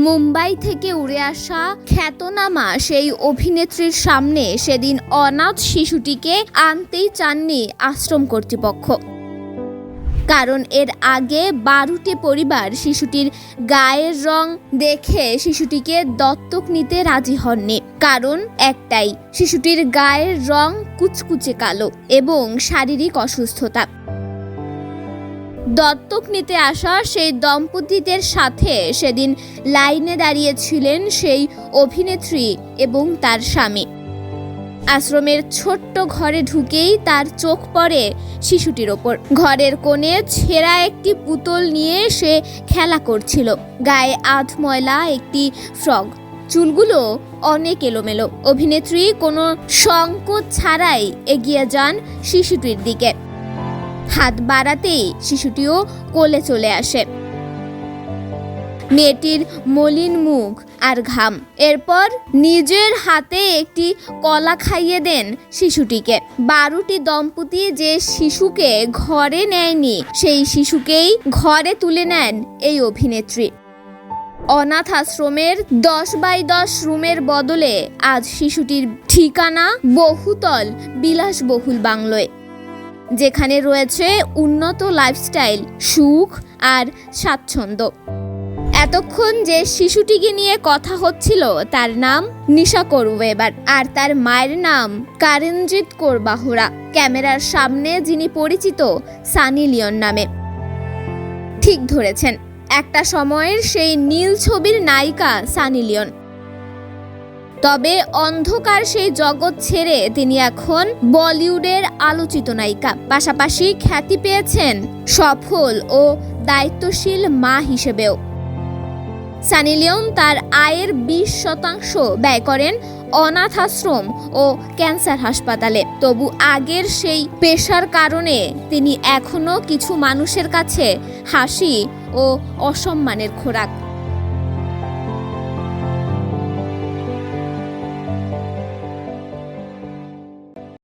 মুম্বাই থেকে উড়ে আসা খ্যাতনামা সেই অভিনেত্রীর সামনে সেদিন অনাথ শিশুটিকে আনতেই চাননি আশ্রম কর্তৃপক্ষ। কারণ এর আগে 12টি পরিবার শিশুটির গায়ের রং দেখে শিশুটিকে দত্তক নিতে রাজি হননি। কারণ একটাই, শিশুটির গায়ের রং কুচকুচে কালো এবং শারীরিক অসুস্থতা। দত্তক নিতে আসা সেই দম্পতিদের সাথে সেদিন লাইনে দাঁড়িয়েছিলেন সেই অভিনেত্রী এবং তার স্বামী। আশ্রমের ছোট্ট ঘরে ঢুকেই তার চোখ পড়ে শিশুটির ওপর। ঘরের কোণে ছেঁড়া একটি পুতুল নিয়ে সে খেলা করছিল। গায়ে আধ ময়লা একটি ফ্রক, চুলগুলো অনেক এলোমেলো। অভিনেত্রী কোনো সংকোচ ছাড়াই এগিয়ে যান শিশুটির দিকে। হাত বাড়াতেই শিশুটিও কোলে চলে আসে। মেয়েটির মলিন মুখ আর ঘাম। এরপর নিজের হাতে একটি কলা খাইয়ে দেন শিশুটিকে। 12টি দম্পতি যে শিশুকে ঘরে নেয়নি, সেই শিশুকেই ঘরে তুলে নেন এই অভিনেত্রী। অনাথ আশ্রমের 10x10 রুমের বদলে আজ শিশুটির ঠিকানা বহুতল বিলাসবহুল বাংলোয়, যেখানে রয়েছে উন্নত লাইফস্টাইল, সুখ আর স্বাচ্ছন্দ্য। এতক্ষণ যে শিশুটিকে নিয়ে কথা হচ্ছিল তার নাম নিশা কৌর ওয়েবার, আর তার মায়ের নাম কারণজিৎ কৌর বাহরা। ক্যামেরার সামনে যিনি পরিচিত সানি লিওন নামে। ঠিক ধরেছেন, একটা সময়ের সেই নীল ছবির নায়িকা সানি লিওন। তবে অন্ধকার সেই জগৎ ছেড়ে তিনি এখন বলিউডের আলোচিত নায়িকা। পাশাপাশি খ্যাতি পেয়েছেন সফল ও দায়িত্বশীল মা হিসেবেও। সানি লিওন তার আয়ের 20% ব্যয় করেন অনাথ আশ্রম ও ক্যান্সার হাসপাতালে। তবু আগের সেই পেশার কারণে তিনি এখনো কিছু মানুষের কাছে হাসি ও অসম্মানের খোরাক।